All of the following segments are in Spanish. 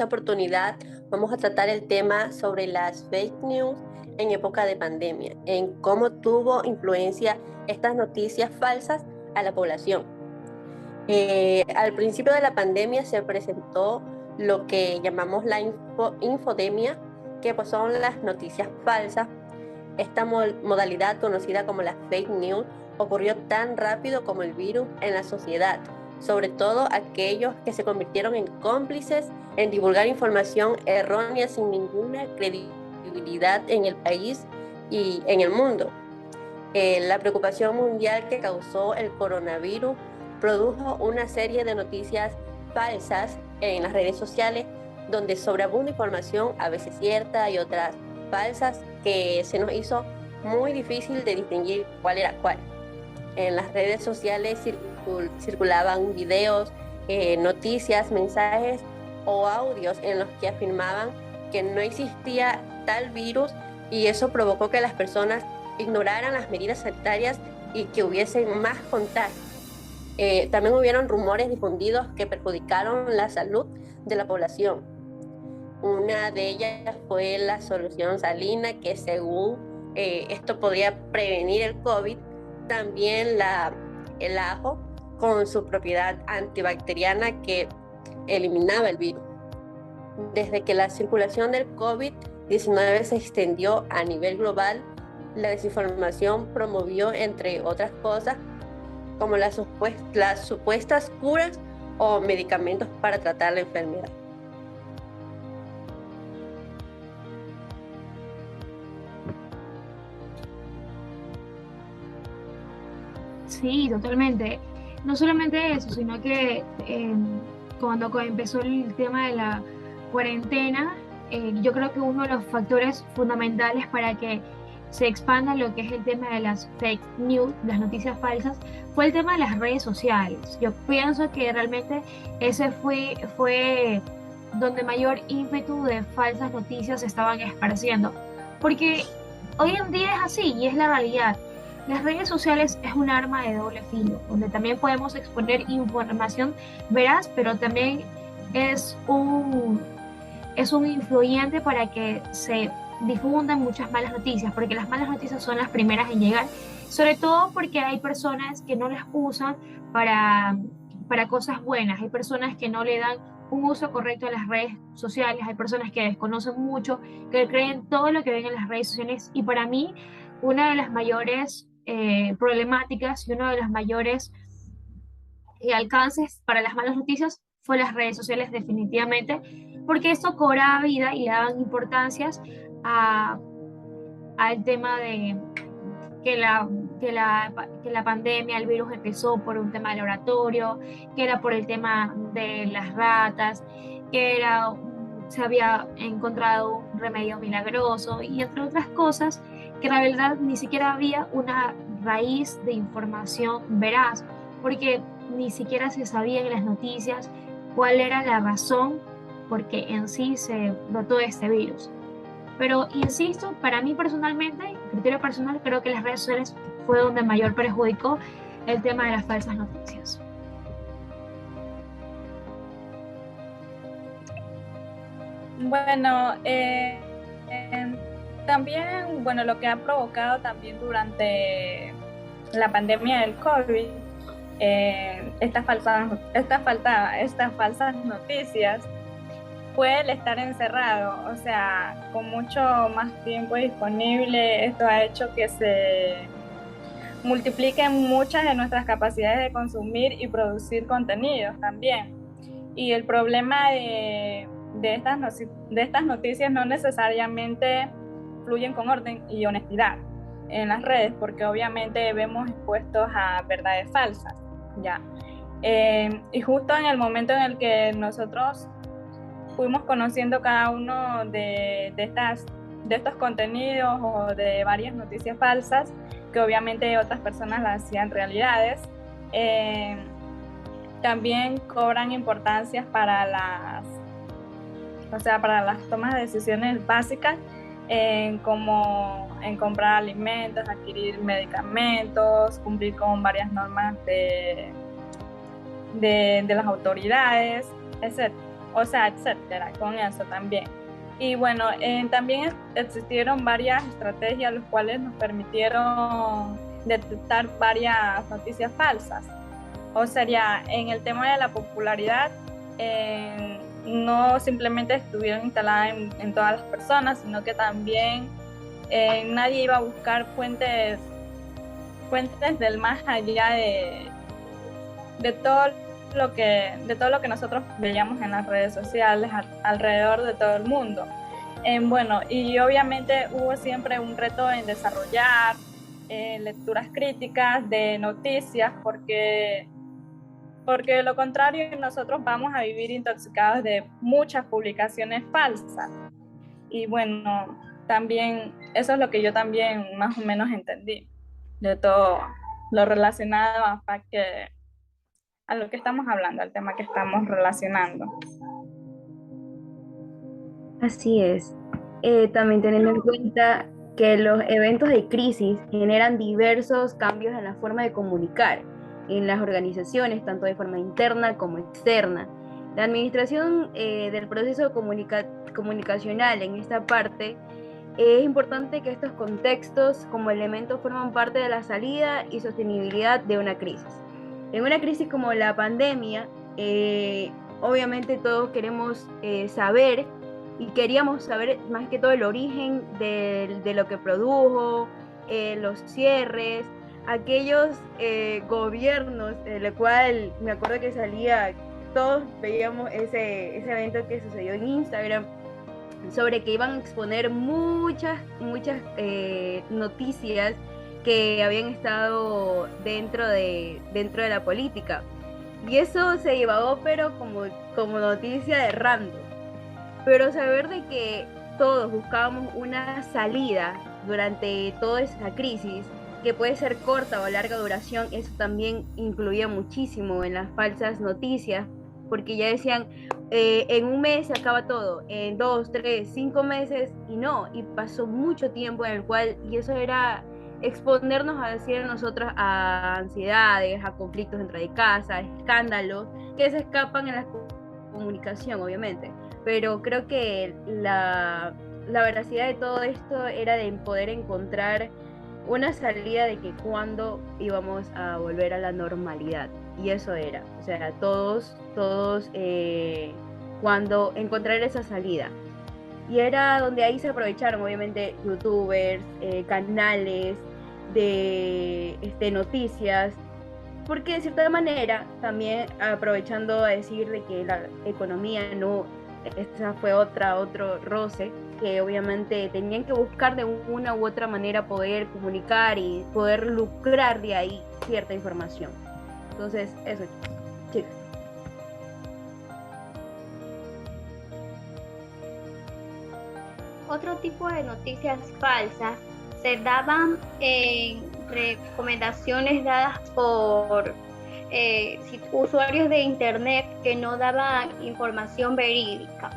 esta oportunidad vamos a tratar el tema sobre las fake news en época de pandemia, en cómo tuvo influencia estas noticias falsas a la población. Al principio de la pandemia se presentó lo que llamamos la infodemia, que pues son las noticias falsas. Esta modalidad, conocida como la fake news, ocurrió tan rápido como el virus en la sociedad, sobre todo aquellos que se convirtieron en cómplices en divulgar información errónea sin ninguna credibilidad en el país y en el mundo. La preocupación mundial que causó el coronavirus produjo una serie de noticias falsas en las redes sociales donde sobreabunda información, a veces cierta y otras falsas, que se nos hizo muy difícil de distinguir cuál era cuál. En las redes sociales circulaban videos, noticias, mensajes o audios en los que afirmaban que no existía tal virus, y eso provocó que las personas ignoraran las medidas sanitarias y que hubiesen más contagios. También hubieron rumores difundidos que perjudicaron la salud de la población. Una de ellas fue la solución salina, que según esto podría prevenir el COVID. También el ajo, con su propiedad antibacteriana que eliminaba el virus. Desde que la circulación del COVID-19 se extendió a nivel global, la desinformación promovió, entre otras cosas, como las supuestas curas o medicamentos para tratar la enfermedad. Sí, totalmente. No solamente eso, sino que cuando empezó el tema de la cuarentena, yo creo que uno de los factores fundamentales para que se expanda lo que es el tema de las fake news, las noticias falsas, fue el tema de las redes sociales. Yo pienso que realmente ese fue donde mayor ímpetu de falsas noticias se estaban esparciendo. Porque hoy en día es así y es la realidad. Las redes sociales es un arma de doble filo, donde también podemos exponer información veraz, pero también es es un influyente para que se difundan muchas malas noticias, porque las malas noticias son las primeras en llegar, sobre todo porque hay personas que no las usan para cosas buenas, hay personas que no le dan un uso correcto a las redes sociales, hay personas que desconocen mucho, que creen todo lo que ven en las redes sociales, y para mí una de las mayores problemáticas y uno de los mayores alcances para las malas noticias fue las redes sociales definitivamente, porque esto cobraba vida y le daban importancias a, al tema de que que la pandemia, el virus empezó por un tema de laboratorio, que era por el tema de las ratas, que se había encontrado un remedio milagroso y entre otras cosas, que en realidad ni siquiera había una raíz de información veraz, porque ni siquiera se sabía en las noticias cuál era la razón por qué en sí se brotó este virus. Pero insisto, para mí personalmente, criterio personal, creo que las redes sociales fue donde mayor perjudicó el tema de las falsas noticias. Bueno, también, bueno, lo que ha provocado también durante la pandemia del COVID, estas falsas noticias, fue el estar encerrado, o sea, con mucho más tiempo disponible. Esto ha hecho que se multipliquen muchas de nuestras capacidades de consumir y producir contenidos también. Y el problema de estas noticias no necesariamente fluyen con orden y honestidad en las redes, porque obviamente vemos expuestos a verdades falsas, ¿ya? Y justo en el momento en el que nosotros fuimos conociendo cada uno de estos contenidos o de varias noticias falsas, que obviamente otras personas las hacían realidades, también cobran importancia para para las tomas de decisiones básicas, como en comprar alimentos, adquirir medicamentos, cumplir con varias normas de las autoridades, etc. o sea, etcétera, con eso también. Y bueno, también existieron varias estrategias las cuales nos permitieron detectar varias noticias falsas. O sea, en el tema de la popularidad, no simplemente estuvieron instaladas en todas las personas, sino que también nadie iba a buscar fuentes del más allá de todo lo que nosotros veíamos en las redes sociales alrededor de todo el mundo. Bueno, y obviamente hubo siempre un reto en desarrollar lecturas críticas de noticias, porque de lo contrario nosotros vamos a vivir intoxicados de muchas publicaciones falsas. Y bueno, también eso es lo que yo también más o menos entendí de todo lo relacionado a lo que estamos hablando, al tema que estamos relacionando. Así es. También teniendo en cuenta que los eventos de crisis generan diversos cambios en la forma de comunicar en las organizaciones, tanto de forma interna como externa. La administración del proceso comunicacional en esta parte es importante que estos contextos como elementos forman parte de la salida y sostenibilidad de una crisis. En una crisis como la pandemia, obviamente todos queremos saber y queríamos saber más que todo el origen de lo que produjo, los cierres, aquellos gobiernos, en el cual me acuerdo que salía, todos veíamos ese evento que sucedió en Instagram, sobre que iban a exponer muchas noticias que habían estado dentro de la política. Y eso se llevó, pero como noticia de random. Pero saber de que todos buscábamos una salida durante toda esa crisis, que puede ser corta o larga duración, eso también incluía muchísimo en las falsas noticias, porque ya decían, en un mes se acaba todo, en 2, 3, 5 meses, y no, y pasó mucho tiempo en el cual, y eso era exponernos a decir nosotros a ansiedades, a conflictos dentro de casa, a escándalos que se escapan en la comunicación, obviamente. Pero creo que la veracidad de todo esto era de poder encontrar una salida de que cuando íbamos a volver a la normalidad. Y eso era, o sea, todos cuando encontrar esa salida. Y era donde ahí se aprovecharon, obviamente, youtubers, canales de noticias, porque de cierta manera, también aprovechando a decir de que la economía no, esa fue otro roce, que obviamente tenían que buscar de una u otra manera poder comunicar y poder lucrar de ahí cierta información. Entonces, eso, chicas. Otro tipo de noticias falsas se daban en recomendaciones dadas por usuarios de internet que no daban información verídica.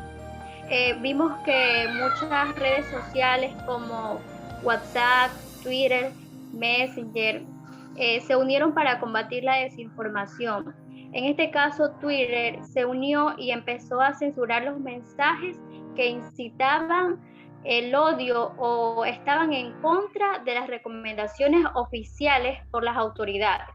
Vimos que muchas redes sociales como WhatsApp, Twitter, Messenger se unieron para combatir la desinformación. En este caso, Twitter se unió y empezó a censurar los mensajes que incitaban el odio o estaban en contra de las recomendaciones oficiales por las autoridades.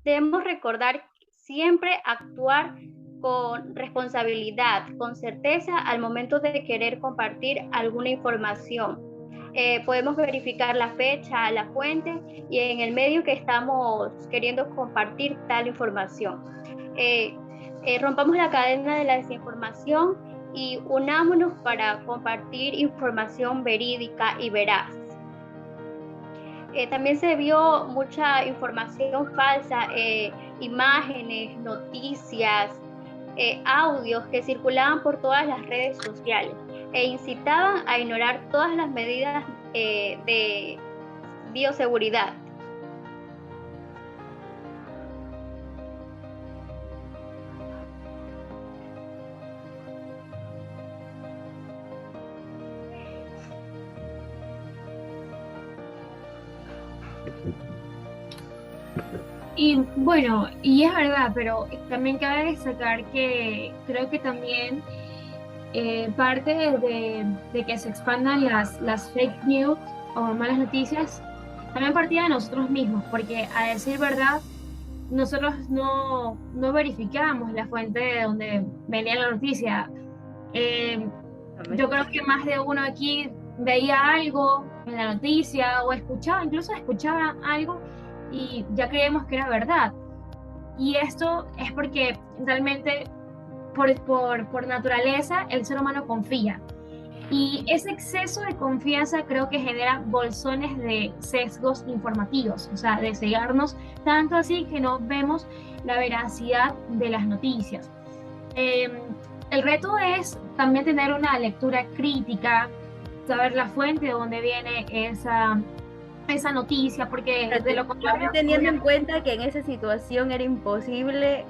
Debemos recordar siempre actuar con responsabilidad, con certeza al momento de querer compartir alguna información. Podemos verificar la fecha, la fuente y en el medio que estamos queriendo compartir tal información. Rompamos la cadena de la desinformación y unámonos para compartir información verídica y veraz. También se vio mucha información falsa, imágenes, noticias, audios que circulaban por todas las redes sociales e incitaban a ignorar todas las medidas de bioseguridad. Y bueno, y es verdad, pero también cabe destacar que creo que también parte de que se expandan las fake news o malas noticias, también partía de nosotros mismos, porque a decir verdad, nosotros no verificamos la fuente de donde venía la noticia. Eh, yo creo que más de uno aquí veía algo en la noticia o escuchaba, incluso escuchaba algo y ya creemos que era verdad. Y esto es porque realmente por naturaleza el ser humano confía. Y ese exceso de confianza creo que genera bolsones de sesgos informativos, o sea, de cegarnos tanto así que no vemos la veracidad de las noticias. Eh, el reto es también tener una lectura crítica, saber la fuente de dónde viene esa noticia, porque de lo contrario... Teniendo en cuenta que en esa situación era imposible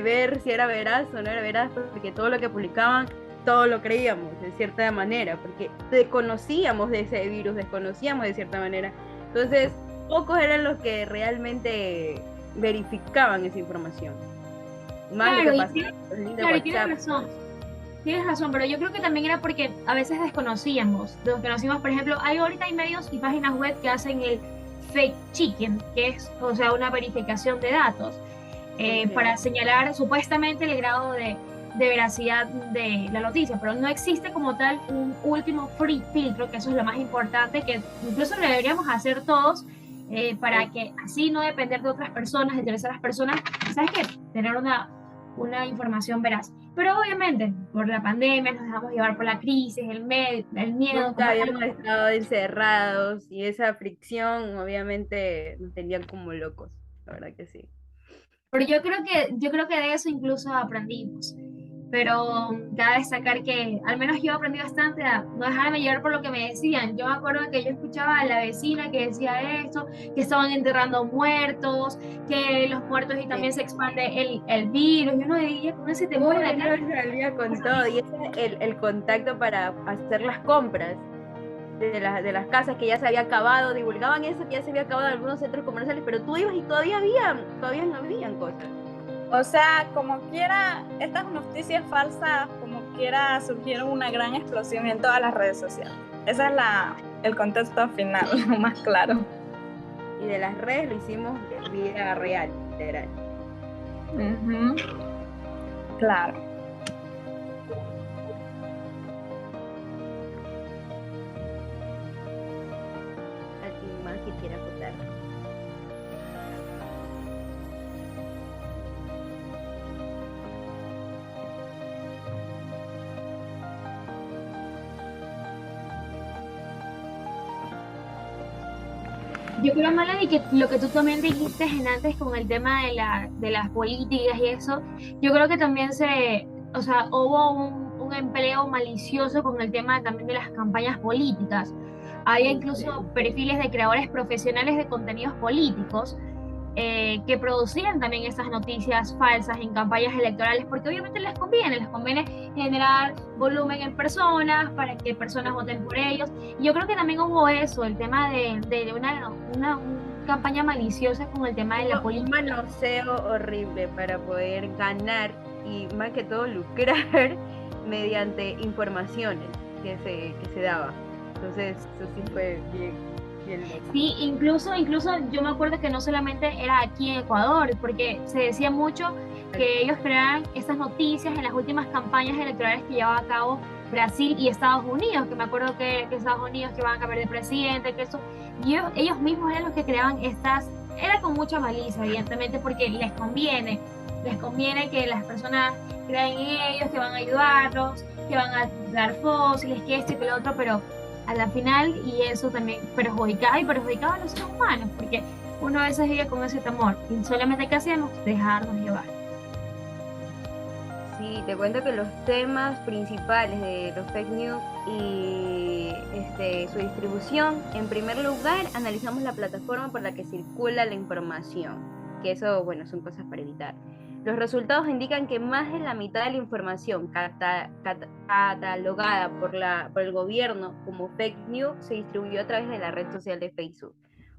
ver si era veraz o no era veraz, porque todo lo que publicaban, todo lo creíamos de cierta manera, porque desconocíamos de ese virus, desconocíamos de cierta manera. Entonces, pocos eran los que realmente verificaban esa información. Más Claro, lo que y pasa claro, y tienes razón, pero yo creo que también era porque a veces desconocíamos, por ejemplo, ahorita hay medios y páginas web que hacen el fake checking, que es, o sea, una verificación de datos, para señalar supuestamente el grado de veracidad de la noticia, pero no existe como tal un último free filtro, que eso es lo más importante, que incluso lo deberíamos hacer todos, para que así no depender de otras personas, de terceras personas, ¿sabes qué? Tener una información veraz. Pero obviamente, por la pandemia, nos dejamos llevar por la crisis, el miedo. Nunca habíamos estado encerrados y esa fricción obviamente nos tenían como locos, la verdad que sí. Pero yo creo que de eso incluso aprendimos. Pero cabe destacar que al menos yo aprendí bastante a no dejarme llevar por lo que me decían. Yo me acuerdo que yo escuchaba a la vecina que decía esto, que estaban enterrando muertos, que los muertos y también se expande el virus. Y uno diría, con ese temor de acá. Yo salía con todo y ese es el contacto para hacer las compras de las casas que ya se había acabado, divulgaban eso, que ya se había acabado en algunos centros comerciales, pero tú ibas y todavía no habían cosas. O sea, como quiera, estas noticias falsas, como quiera, surgieron una gran explosión en todas las redes sociales. Ese es el contexto final, más claro. Y de las redes lo hicimos de vida real, literal. Claro. ¿Alguien más que quiera votar? Yo creo, Melanie, que lo que tú también dijiste antes con el tema de las políticas y eso, yo creo que también o sea, hubo un empleo malicioso con el tema también de las campañas políticas. Había incluso perfiles de creadores profesionales de contenidos políticos, que producían también esas noticias falsas en campañas electorales, porque obviamente les conviene generar volumen en personas para que personas voten por ellos. Y yo creo que también hubo eso, el tema de una campaña maliciosa con el tema de la política. Un manoseo horrible para poder ganar y más que todo lucrar mediante informaciones que se daba. Entonces eso sí fue bien loco. Sí, incluso yo me acuerdo que no solamente era aquí en Ecuador, porque se decía mucho que ellos creaban estas noticias en las últimas campañas electorales que llevaba a cabo Brasil y Estados Unidos, que me acuerdo que Estados Unidos que van a cambiar de presidente, que eso, y ellos mismos eran los que creaban era con mucha malicia, evidentemente, porque les conviene que las personas crean en ellos, que van a ayudarlos, que van a dar fósiles, que esto y que lo otro, pero a la final, y eso también perjudicaba a los seres humanos, porque uno a veces vive con ese temor, y solamente que hacemos dejarnos llevar. Sí, te cuento que los temas principales de los fake news y su distribución, en primer lugar, analizamos la plataforma por la que circula la información, que eso, bueno, son cosas para evitar. Los resultados indican que más de la mitad de la información catalogada por el gobierno como fake news se distribuyó a través de la red social de Facebook,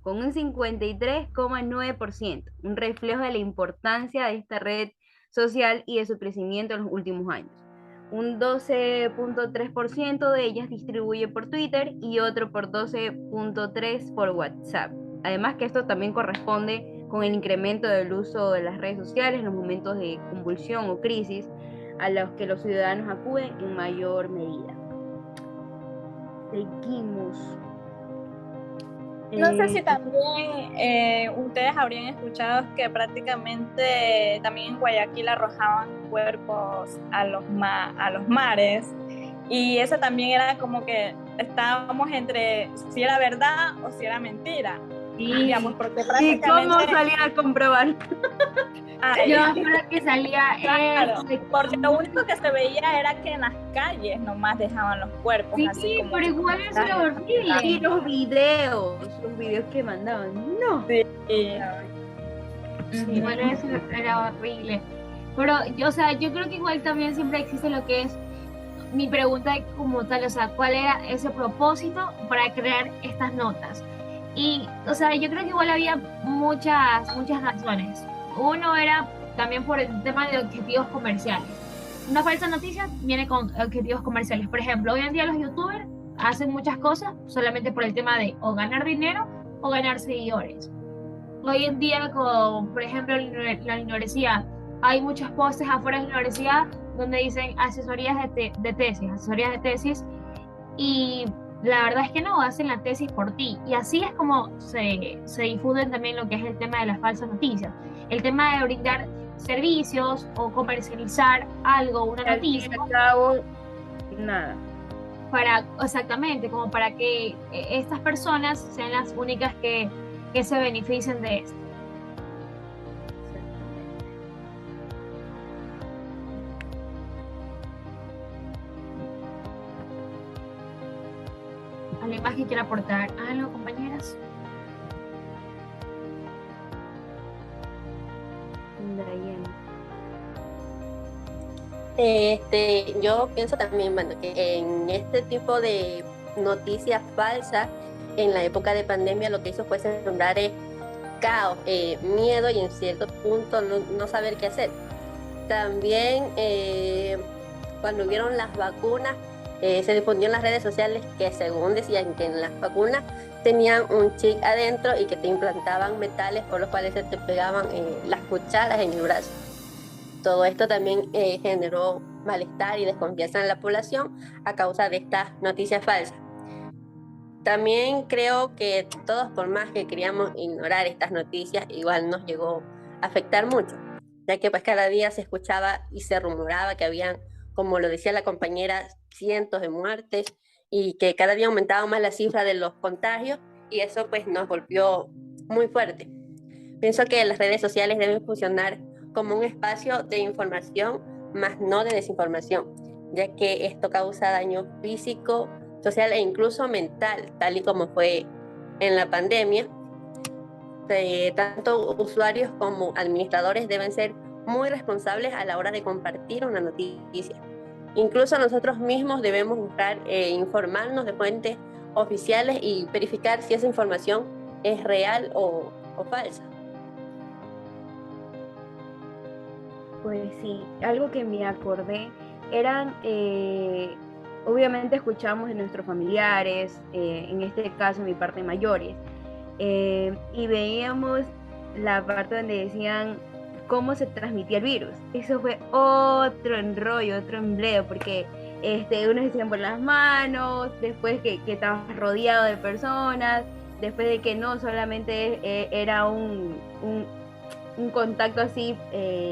con un 53,9%, un reflejo de la importancia de esta red social y de su crecimiento en los últimos años. Un 12,3% de ellas distribuye por Twitter y otro por 12,3% por WhatsApp. Además que esto también corresponde con el incremento del uso de las redes sociales en los momentos de convulsión o crisis a los que los ciudadanos acuden en mayor medida. Seguimos. No sé si también ustedes habrían escuchado que prácticamente también en Guayaquil arrojaban cuerpos a los mares, y eso también era como que estábamos entre si era verdad o si era mentira. Sí. Digamos, porque ¿Y cómo salían a comprobar? Yo creo que salía claro, porque lo único que se veía era que en las calles nomás dejaban los cuerpos. Sí, así como pero igual eso era horrible. Y los videos que mandaban, no. Sí. Igual eso era horrible. Pero yo creo que igual también siempre existe lo que es mi pregunta como tal, o sea, ¿cuál era ese propósito para crear estas notas? Y, o sea, yo creo que igual había muchas razones. Uno era también por el tema de objetivos comerciales. Una falsa noticia viene con objetivos comerciales. Por ejemplo, hoy en día los youtubers hacen muchas cosas solamente por el tema de o ganar dinero o ganar seguidores. Hoy en día, como por ejemplo la universidad, hay muchos postes afuera de la universidad donde dicen asesorías de tesis, y la verdad es que no, hacen la tesis por ti. Y así es como se difunden también lo que es el tema de las falsas noticias. El tema de brindar servicios o comercializar algo, una noticia. Al fin y al cabo, nada. Exactamente, como para que estas personas sean las únicas que se beneficien de esto. ¿Alguien más que quiera aportar algo, compañeras? Yo pienso también, bueno, que en este tipo de noticias falsas, en la época de pandemia, lo que hizo fue sembrar caos, miedo y en cierto punto no saber qué hacer. También cuando hubieron las vacunas, se difundió en las redes sociales que según decían que en las vacunas tenían un chip adentro y que te implantaban metales por los cuales se te pegaban las cucharas en el brazo. Todo esto también generó malestar y desconfianza en la población a causa de estas noticias falsas. También creo que todos, por más que queríamos ignorar estas noticias, igual nos llegó a afectar mucho, ya que pues cada día se escuchaba y se rumoraba que habían, como lo decía la compañera, cientos de muertes y que cada día aumentaba más la cifra de los contagios, y eso pues nos golpeó muy fuerte. Pienso que las redes sociales deben funcionar como un espacio de información, más no de desinformación, ya que esto causa daño físico, social e incluso mental, tal y como fue en la pandemia. Tanto usuarios como administradores deben ser muy responsables a la hora de compartir una noticia. Incluso nosotros mismos debemos buscar informarnos de fuentes oficiales y verificar si esa información es real o falsa. Pues sí, algo que me acordé eran, obviamente escuchamos de nuestros familiares, en este caso mi parte mayores, y veíamos la parte donde decían cómo se transmitía el virus. Eso fue otro enrollo, otro empleo, porque unos decían por las manos, después que estabas rodeado de personas, después de que no solamente era un contacto así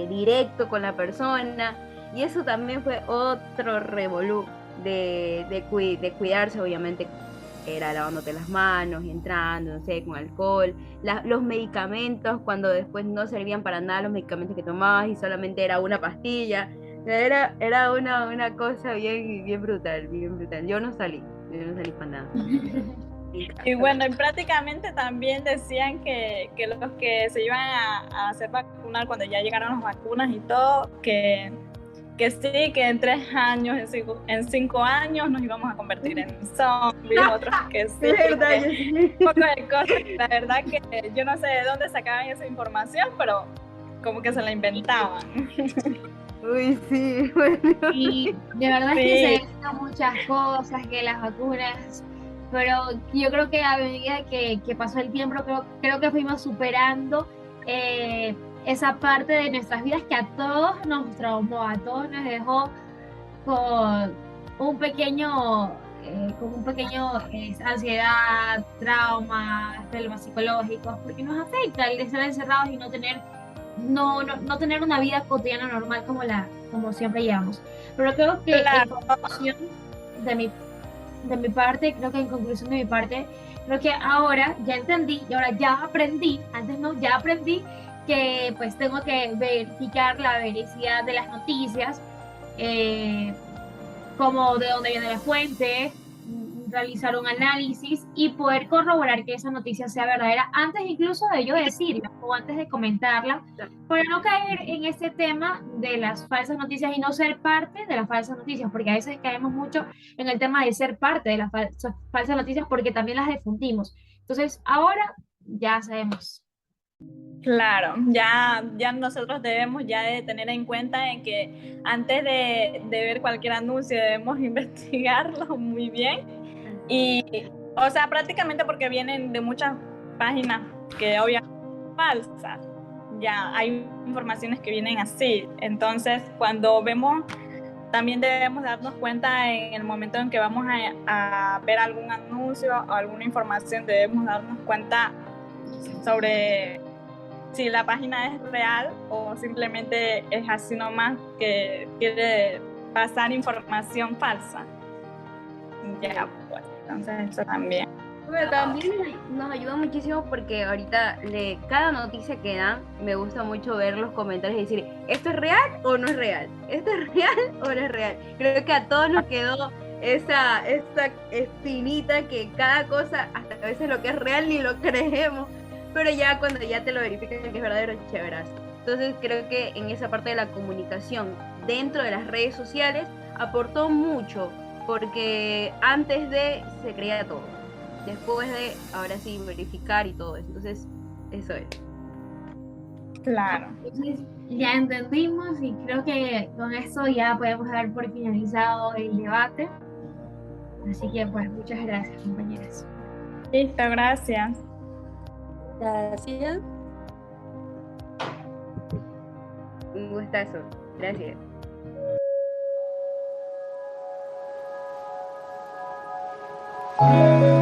directo con la persona, y eso también fue otro revolú de cuidarse. Obviamente era lavándote las manos y entrando, no sé, con alcohol, los medicamentos, cuando después no servían para nada los medicamentos que tomabas y solamente era una pastilla, era una cosa bien brutal, bien brutal. Yo no salí para nada. Y bueno, y prácticamente también decían que los que se iban a hacer vacunar cuando ya llegaron las vacunas y todo, que que sí, que en 3 años, en 5 años nos íbamos a convertir en zombies, otros que sí. Es verdad, que yo sí. un poco de cosas. La verdad que yo no sé de dónde sacaban esa información, pero como que se la inventaban. Uy, sí, bueno. Y de verdad es Sí. que se decían muchas cosas, que las vacunas, pero yo creo que a medida que pasó el tiempo, creo que fuimos superando esa parte de nuestras vidas que a todos nos traumó, a todos nos dejó con con un pequeño ansiedad, trauma, problemas psicológicos, porque nos afecta el estar encerrados y no tener una vida cotidiana normal como siempre llevamos. Pero creo que en Claro. conclusión de mi parte, creo que en conclusión de mi parte, creo que ahora ya entendí y ahora ya aprendí, antes no, ya aprendí que pues tengo que verificar la veracidad de las noticias, eh, como de dónde viene la fuente, realizar un análisis y poder corroborar que esa noticia sea verdadera antes incluso de yo decirla o antes de comentarla, para no caer en ese tema de las falsas noticias y no ser parte de las falsas noticias, porque a veces caemos mucho en el tema de ser parte de las falsas noticias porque también las difundimos. Entonces, ahora ya sabemos. Claro, ya nosotros debemos ya de tener en cuenta en que antes de ver cualquier anuncio debemos investigarlo muy bien y, o sea, prácticamente porque vienen de muchas páginas que obviamente son falsas, ya hay informaciones que vienen así, entonces cuando vemos también debemos darnos cuenta en el momento en que vamos a ver algún anuncio o alguna información, debemos darnos cuenta sobre si la página es real o simplemente es así nomás que quiere pasar información falsa. Ya, pues, entonces eso también. Pero también nos ayuda muchísimo porque ahorita de cada noticia que dan, me gusta mucho ver los comentarios y decir, ¿esto es real o no es real? ¿Esto es real o no es real? Creo que a todos nos quedó esa espinita que cada cosa, hasta a veces lo que es real ni lo creemos, pero ya cuando ya te lo verifican que es verdadero, chéveras. Entonces creo que en esa parte de la comunicación dentro de las redes sociales aportó mucho, porque antes de se creía todo, después de ahora sí verificar y todo eso. Entonces, eso es. Claro. Entonces, ya entendimos y creo que con eso ya podemos dar por finalizado el debate. Así que, pues, muchas gracias, compañeras. Listo, gracias. Gracias. Un gustazo. Gracias. Gracias.